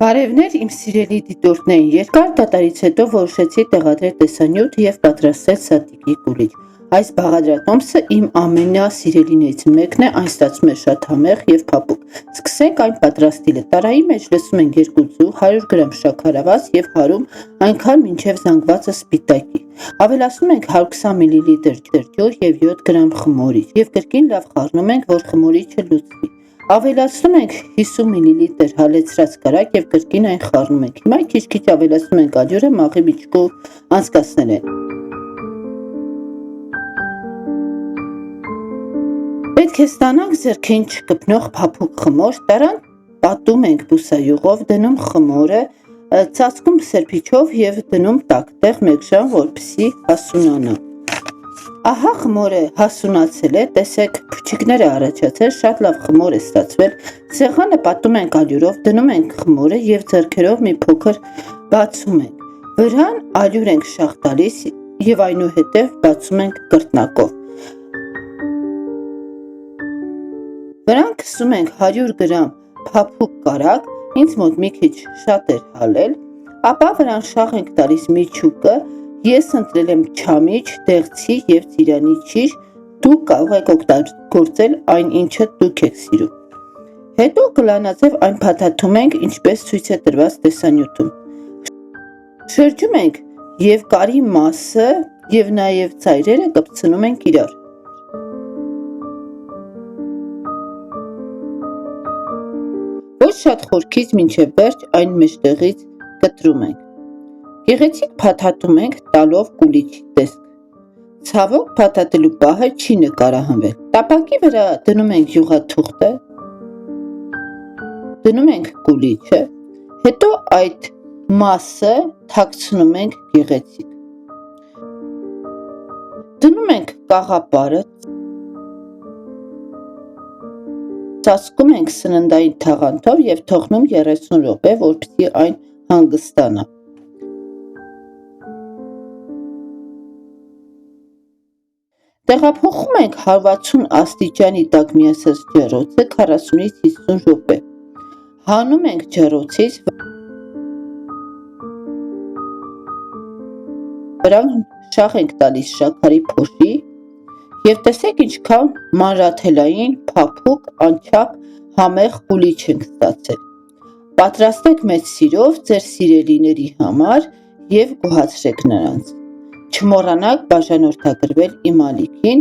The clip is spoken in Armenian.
Բարևներ իմ սիրելի դիտորդներին, երկար դատարից հետո որոշեցի տեղադրել տեսանյութ և պատրաստել սատիկի կուլիչ։ Այս բաղադրատոմսը իմ ամենասիրելիներից մեկն է, այն ստացվում է շատ համեղ և փափուկ։ Սկսենք այն պատրաստելը։ Տարայի մեջ լցնում ենք 2 ձու, 100 գրամ շաքարավազ և հարում այնքան մինչև զանգվածը սպիտակի։ Ավելացնում ենք 120 մլ ջուր և 7 գրամ խմորիչ և կրկին լավ խառնում ենք, որ խմորիչը լուծվի։ Ավելացնում ենք 50 մլ հալեցրած կարագ և կրկին այն խառնում ենք։ Հիմա քիչ-քիչ ավելացնում ենք ալյուրը մաղի միջկու անցկացնել են։ Պետք է ստանանք ձեռքին չկպնող փափուկ խմոր, տարան պատում ենք բուսայուղով, դնում խմորը, ծածկում սրբիչով և դնում տաք տեղ 1 ժամ, որպեսզի հասունանա։ Ահա խմորը հասունացել է, տեսեք փուչիկներ է առաջացել, շատ լավ խմոր է ստացվել։ Սեղանը պատում ենք ալյուրով, դնում ենք խմորը և ձեռքերով մի փոքր բացում ենք։ Վրան ալյուր ենք շաղ տալիս և այնուհետև բացում ենք կրտնակով։ Վրան քսում ենք 100 գրամ փափուկ կարագ, ինձ մոտ մի քիչ շատ էր հալել, ապա վրան շաղ ենք տալիս միջուկը, ես ընտրել եմ չամիչ, դեղցի և ծիրանի ճիշ, դուք կարող եք օգտագործել այն ինչը դուք եք սիրում։ Հետո գլանաձև այն փաթաթում ենք, ինչպես ցույց է տրված տեսանյութում։ Շրջում ենք և կարի մասը և նաև ծայրերը կպցնում ենք իրար։ Ոչ շատ խորքից մինչև վերջ այն մեջտեղից կտրում ենք։ Գեղեցիկ փաթաթում ենք, տալով կուլիչի տեսք։ Ցավոք, փաթաթելու պահը չի նկարահանվել։ Տապակի վրա դնում ենք յուղաթուղթը, դնում ենք կուլիչը, հետո այդ մասը թաքցնում ենք գեղեցիկ։ Դնում ենք կաղապարը, ծածկում ենք սննդային թաղանթով և թողնում 30 րոպե, որպեսզի այն հանգստանա։ Տեղափոխում ենք 160 աստիճանի տակ միացած ջեռոցը 40-ից 50 րոպե։ Հանում ենք ջեռոցից, վրան շաղ ենք տալիս շաքարի փոշի և տեսեք ինչքան մանրաթելային, փափուկ, անչափ համեղ կուլիչ ենք ստացել։ Պատրաստեք մեծ սիրով ձեր սիրելիների համար և գոհացրեք նրանց։ Չմոռանաք բաժանորդագրվել իմ ալիքին,